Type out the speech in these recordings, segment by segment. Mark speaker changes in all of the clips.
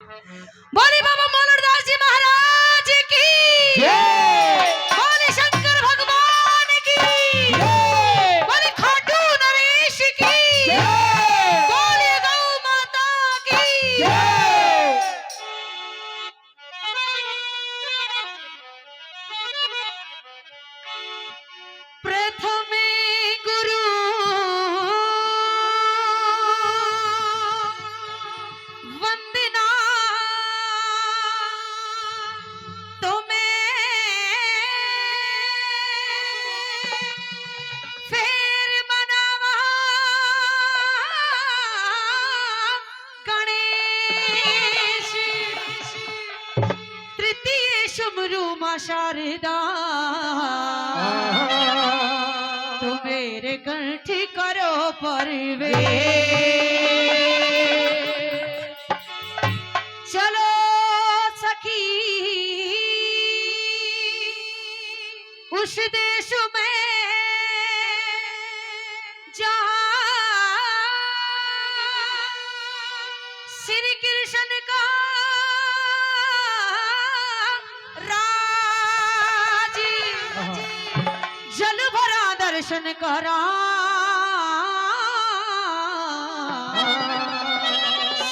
Speaker 1: बोले बाबा मोलरदास जी महाराज की
Speaker 2: जय।
Speaker 1: बोले शंकर भगवान की
Speaker 2: जय।
Speaker 1: बोले खाटू नरेश की
Speaker 2: जय।
Speaker 1: बोले गौ माता की
Speaker 2: जय।
Speaker 1: प्रथमे गुरु वंदना तुम्हें फेर मनावा गणेश तृतीय शुमरु मां शारदा तो मेरे कंठ करो परवेश चलो सखी उस देश में जहाँ श्री कृष्ण का राज जल भरा दर्शन करा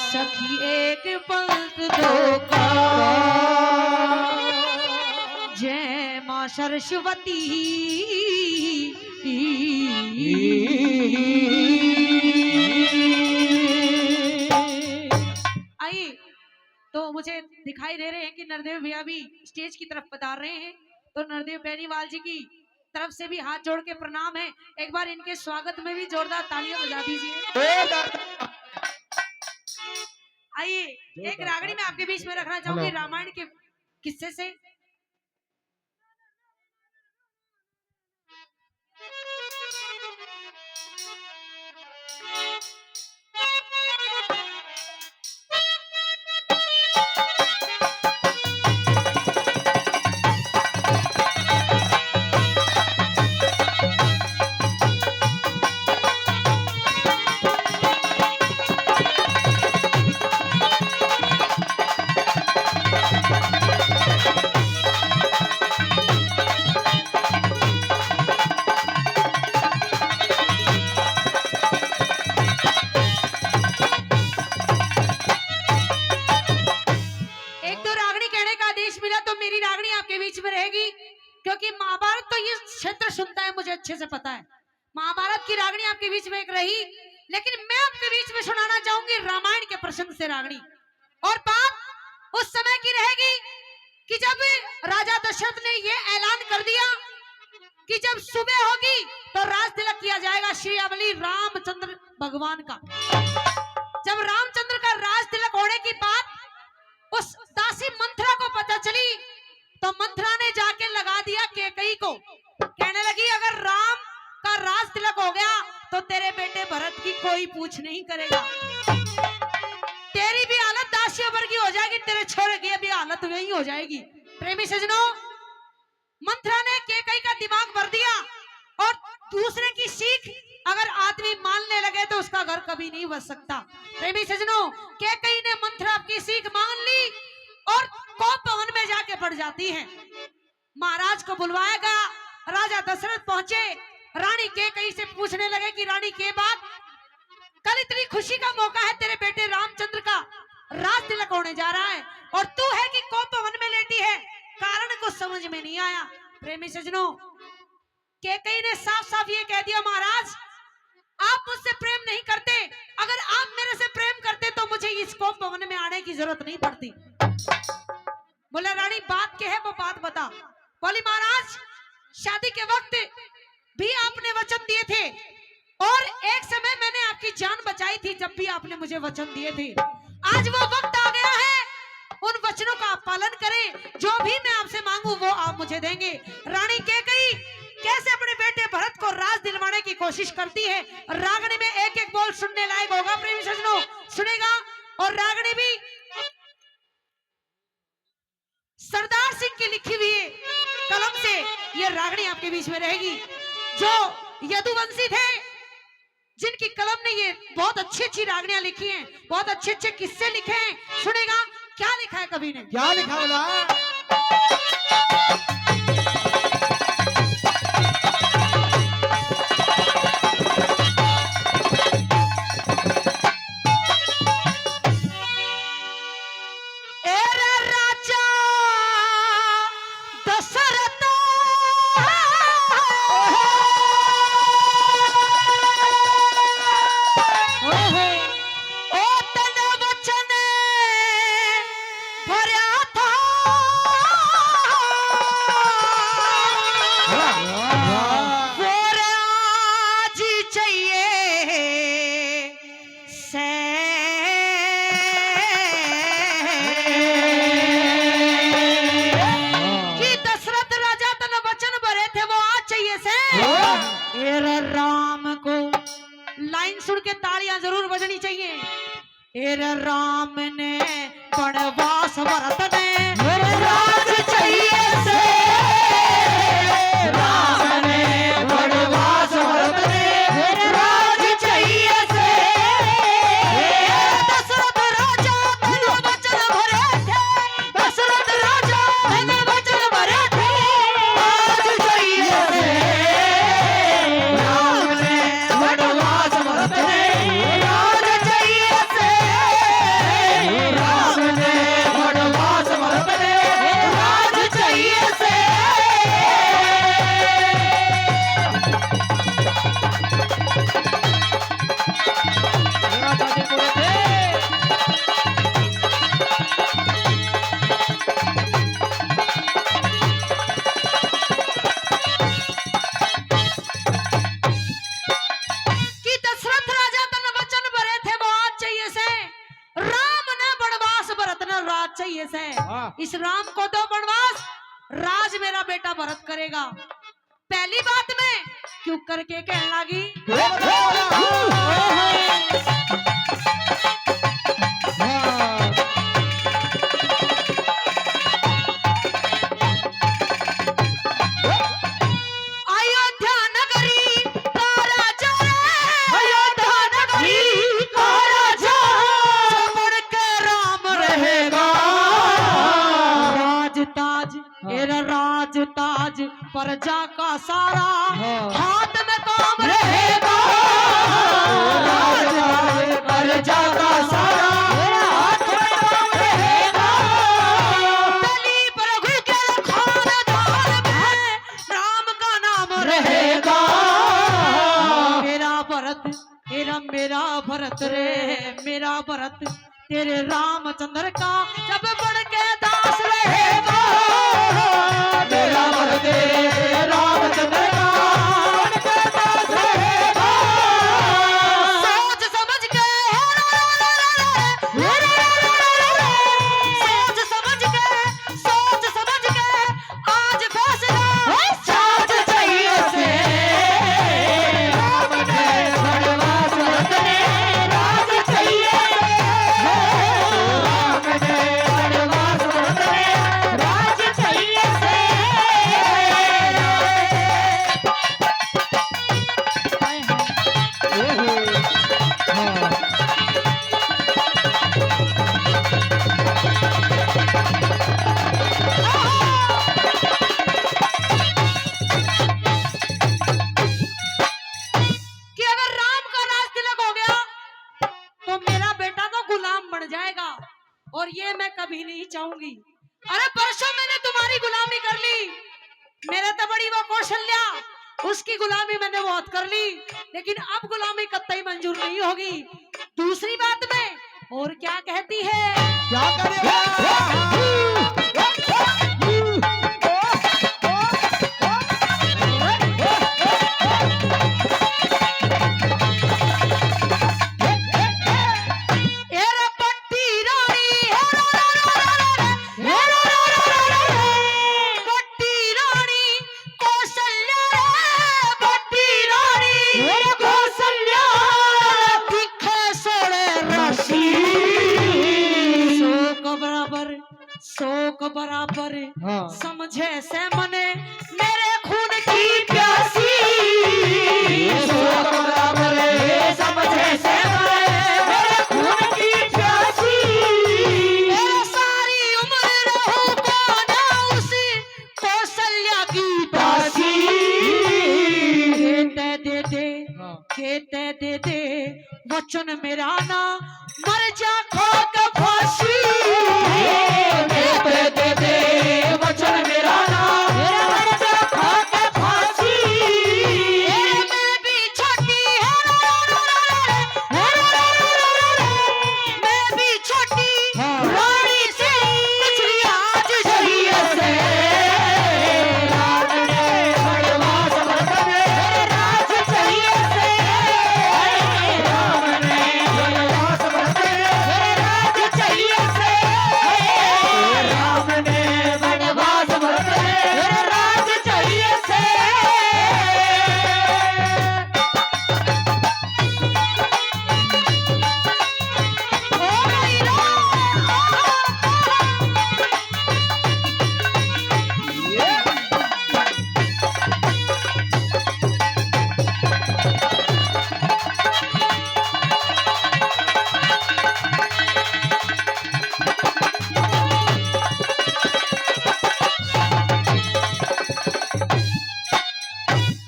Speaker 1: सखी एक पंथ दो का जय मां सरस्वती आइए तो मुझे दिखाई दे रहे हैं कि नरदेव भैया भी स्टेज की तरफ पधार रहे हैं तो नरदेव बेनीवाल जी की तरफ से भी हाथ जोड़ के प्रणाम है। एक बार इनके स्वागत में भी जोरदार तालियां बजा दीजिए। आइए एक रागड़ी में आपके बीच में रखना चाहूंगी रामायण के किस्से से। क्योंकि महाभारत तो ये क्षेत्र सुनता है, मुझे अच्छे से पता है। महाभारत की रागनी आपके बीच में एक रही, लेकिन मैं आपके बीच में सुनाना चाहूंगी रामायण के प्रसंग से रागनी। और बात उस समय की रहेगी कि जब राजा दशरथ ने ये ऐलान कर दिया कि जब सुबह होगी तो राज तिलक किया जाएगा श्री अवली रामचंद्र भगवान का। जब रामचंद्र का राज तिलक होने की बात उस दासी मंथरा को पता चली तो मंथरा ने जाके लगा दिया केकई को, कहने लगी अगर राम का राज तिलक हो गया तो तेरे बेटे भरत की कोई पूछ नहीं करेगा, तेरी भी हालत दासियों पर की हो जाएगी, तेरे छोरे की भी हालत वही हो जाएगी। प्रेमी सजनों, मंथरा ने केकई का दिमाग भर दिया और दूसरे की सीख अगर आदमी मानने लगे तो उसका घर कभी नहीं बच सकता। प्रेमी सजनों, केकई ने मंथरा की सीख मान ली और कोप भवन में जाके पड़ जाती है। महाराज को बुलवाया गया, राजा दशरथ पहुंचे, रानी केकई से पूछने लगे कि रानी के बात, कल इतनी खुशी का मौका है, तेरे बेटे रामचंद्र का राज तिलक होने जा रहा है और तू है कि कोप भवन में लेटी है, कारण को समझ में नहीं आया। प्रेमी सजनों, केकई ने साफ साफ ये कह दिया महाराज आप मुझसे प्रेम नहीं करते, अगर आप मेरे से प्रेम करते तो मुझे इस कोप भवन में आने की जरूरत नहीं पड़ती। बोला रानी बात क्या है वो बात बता। बोली महाराज शादी के वक्त भी आपने वचन दिए थे और एक समय मैंने आपकी जान बचाई थी जब भी आपने मुझे वचन दिए थे, आज वो वक्त आ गया है, उन वचनों का आप पालन करें, जो भी मैं आपसे मांगू वो आप मुझे देंगे। रानी केकई कैसे अपने बेटे भरत को राज दिलवाने की कोशिश करती है, रागनी में एक एक बोल सुनने लायक होगा। प्रेमी सजनों सुनेगा, और रागनी भी सरदार सिंह की लिखी हुई कलम से ये रागनी आपके बीच में रहेगी, जो यदुवंशी थे जिनकी कलम ने ये बहुत अच्छी अच्छी रागनियां लिखी हैं, बहुत अच्छे अच्छे किस्से लिखे हैं। सुनेगा है कवि ने।
Speaker 2: क्या लिखा बोला?
Speaker 1: एरे राजा दशरथ ओ तन वचन भरया था और आज चाहिए से कि दशरथ राजा तन वचन भरे थे वो आज चाहिए से। एरे राम को लाइन सुन के तालियां जरूर बजनी चाहिए। एरे राम ने वनवास भरत ने राज चाहिए से। राम ने वनवास भरत ने राज चाहिए से। दशरथ राजा तन वचन भरे थे। दशरथ राजा तन वचन भरे थे राज चाहिए से। राम ने वनवास भरत ने राज चाहिए से। राम ने वनवास भरत ने राज चाहिए से। कि दशरथ राजा तन वचन भरे थे वो आज चाहिए से। राम ने वनवास भरत ने राज चाहिए से। इस राम को दो वनवास, राज मेरा बेटा भरत करेगा। पहली बात में क्यों करके कहने लगी। अयोध्या नगरी का राजा अयोध्या नगरी का राजा बढ़ के राम रहेगा। राज ताज एरा राज ताज प्रजा का सारा हाथ में काम रहेगा। राज ताज प्रजा का सारा हाथ में काम रहेगा। दलीप रघु के खानदान में राम का नाम रहेगा। मेरा भरत मेरा भरत रे मेरा भरत तेरे रामचंद्र का जब बढ़ के दास रहेगा। मेरा भरत तेरे रामचंद्र का बढ़ के दास रहेगा। सोच समझ के सोच समझ के आज फैसला साथ चाहिए से। राम ने वनवास भरत ने राज चाहिए से। राम ने वनवास भरत ने राज चाहिए से। कि अगर राम का राज तिलक हो गया तो मेरा बेटा तो गुलाम बन जाएगा और ये मैं कभी नहीं चाहूंगी। अरे परसों मैंने तुम्हारी गुलामी कर ली। मेरे तो बड़ी वो कौशल्या उसकी गुलामी मैंने बहुत कर ली, लेकिन अब गुलामी कतई मंजूर नहीं होगी। दूसरी बात में और क्या कहती है।
Speaker 2: क्या करेगा?
Speaker 1: एरे पट्टी रानी पट्टी रानी कौशल्या पट्टी रानी कौशल्या दिखे सोड़े राशि। शोक बराबर
Speaker 2: हाँ।
Speaker 1: समझे से मने मेरे खून की प्यासी। शोक बराबर समझे से मने मेरे खून की प्यासी। सारी वचन मेरा ना मर जा खाक फांसी
Speaker 2: दे दे वचन मेरा ना मर जा खाक फांसी
Speaker 1: मैं भी छोटी मैं भी छोटी रानी से पिछली आज
Speaker 2: जहिया से राम ने बनवास बरतने राज जहिया से राम ने बनवास बरतने राज जहिया से राम ने बनवास बरतने राज जहिया से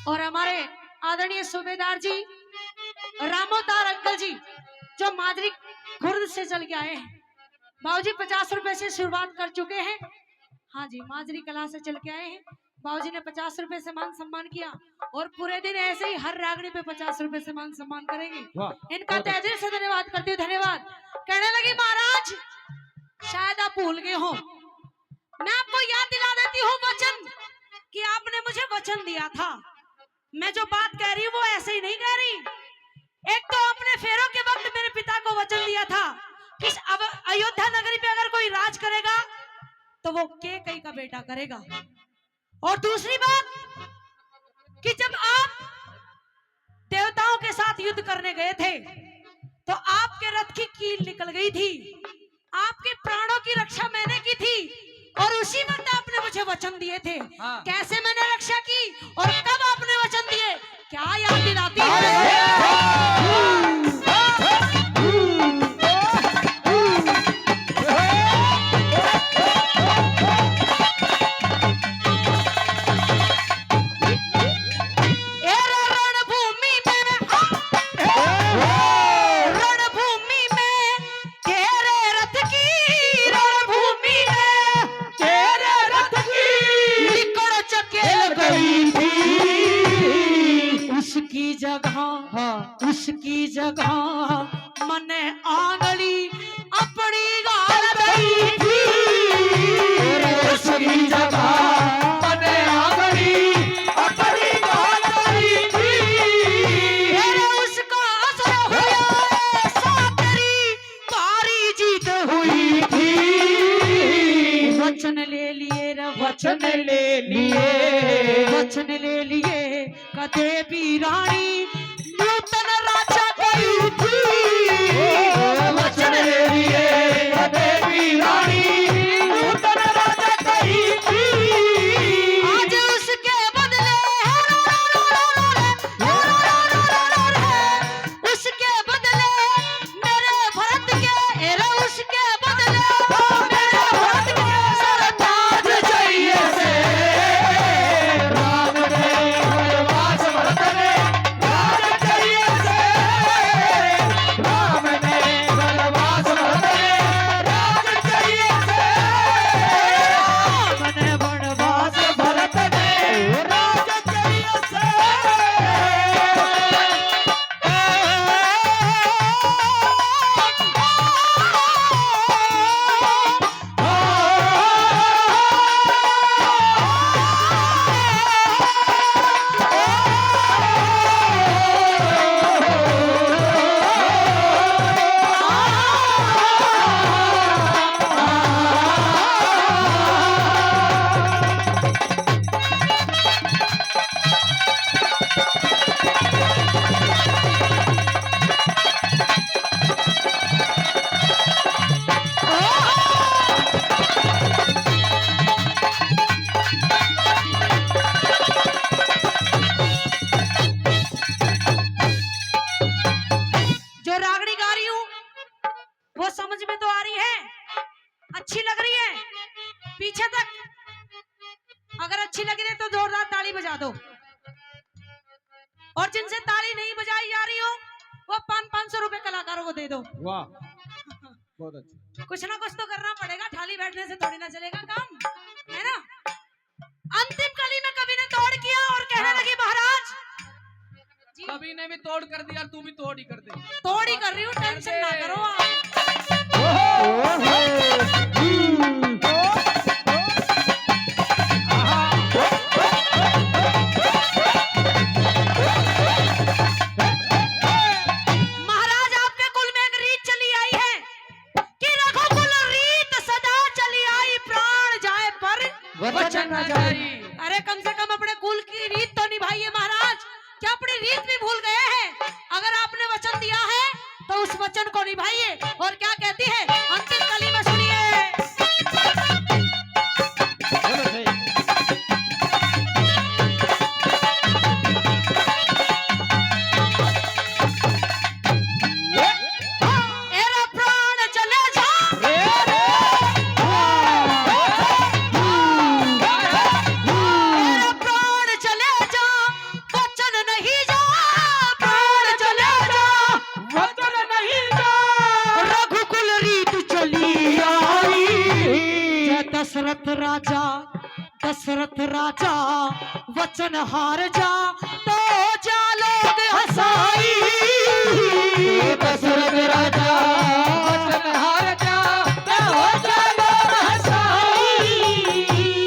Speaker 1: और हमारे आदरणीय सूबेदार जी रामोतार अंकल जी जो माजरी खुर्द से चल के आए हैं। बाबूजी 50 रुपए से शुरुआत कर चुके हैं। हाँ जी, माजरी कला से चल के आए हैं। बाबूजी ने 50 रुपए से मान सम्मान किया और पूरे दिन ऐसे ही हर रागनी पे 50 रुपए से मान सम्मान करेंगे। इनका तहे दिल से धन्यवाद करती हूँ। धन्यवाद। कहने लगी महाराज शायद आप भूल गए हो, मैं आपको याद दिला देती हूँ वचन कि आपने मुझे वचन दिया था। मैं जो बात कह रही हूँ वो ऐसे ही नहीं कह रही। एक तो आपने फेरों के वक्त मेरे पिता को वचन दिया था कि अब अयोध्या नगरी पे अगर कोई राज करेगा तो वो कैकेयी का बेटा करेगा। और दूसरी बात कि जब आप देवताओं के साथ युद्ध करने गए थे तो आपके रथ की कील निकल गई थी, आपके प्राणों की रक्षा मैंने की थी और उसी वक्त आपने मुझे वचन दिए थे।
Speaker 2: हाँ।
Speaker 1: कैसे मैंने रक्षा की और कब आपने वचन दिए, क्या याद दिलाती है? रणभूमि में तेरे रथ की रणभूमि में
Speaker 2: तेरे रथ की
Speaker 1: निकड़ चकेल गई थी। उसकी जगह मने आंगली अपनी गाल गई थी।
Speaker 2: उसकी जगह मने आंगली अपनी गाल गई थी।
Speaker 1: उसका असर हुआ ऐसा तेरी भारी जीत हुई थी। वचन ले लिए रे
Speaker 2: वचन ले लिए
Speaker 1: वचन ले लिए कदे भी रानी नूतन राजा गई थी।
Speaker 2: वचन ले लिए देवी रानी नूतन राजा कही थी।
Speaker 1: आज उसके बदले उसके बदले मेरे भरत के उसके बदले मेरे भरत के सरताज
Speaker 2: जइए से राम ने बनवास बरतने राज जइए से राम ने बनवास बरतने राज जइए से
Speaker 1: मने बनवास
Speaker 2: बरतने राज जइए से।
Speaker 1: जो रागड़ी गा रही हूँ वो समझ में तो आ रही है, अच्छी लग रही है पीछे तक। अगर अच्छी लग रही है तो जोरदार ताली बजा दो। और जिनसे ताली नहीं बजाई जा रही हो वो 500 रुपए कलाकारों को दे दो।
Speaker 2: वाह, बहुत अच्छा।
Speaker 1: कुछ ना कुछ तो करना पड़ेगा, खाली बैठने से थोड़ी ना चलेगा काम, है ना। अंतिम कली में कवि ने तोड़ किया और कहने लगी महाराज जी,
Speaker 3: कवि ने भी तोड़ कर दिया, तू भी तोड़ ही कर दे।
Speaker 1: तोड़ ही कर रही हूँ, टेंशन ना करो आप। महाराज आपके कुल में एक रीत चली आई है कि रघुकुल रीत सदा चली आई, प्राण जाए पर
Speaker 3: वचन न जाई।
Speaker 1: अरे कम से कम अपने कुल की रीत तो निभाइए महाराज, क्या अपनी रीत भी भूल गए हैं? अगर आपने वचन दिया है तो उस वचन को निभाइए। और क्या कहती है अंतिम कली में, सुनिए। एरा प्राण चले जा, एरा प्राण चले जा, वचन नहीं जा, प्राण चले जा,
Speaker 2: वचन नहीं जा।
Speaker 1: रघुकुल रीत चली आई। जय दशरथ राजा, दशरथ राजा, वचन हार जा तो जा लोग हंसाई।
Speaker 2: दशरथ राजा वचन हार जा, तो जा लोग हंसाई।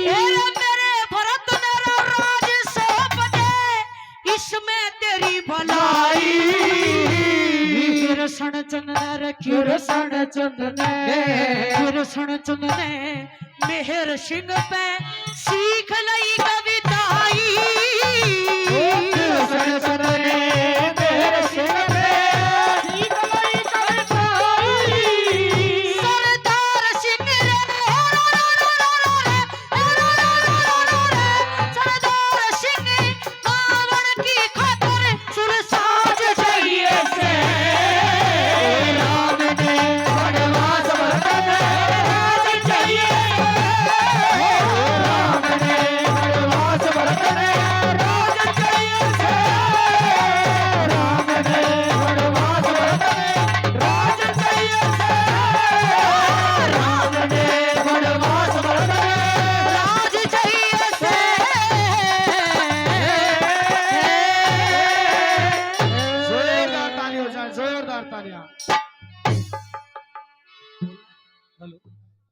Speaker 1: ए मेरे भरत मेरा राज सौंप दे, इसमें तेरी भलाई। कृष्ण चंद्र रे
Speaker 2: कृष्ण चंद्र ने
Speaker 1: कृष्ण चंद्र ने मेहर सिंह पे सीख लई कविता।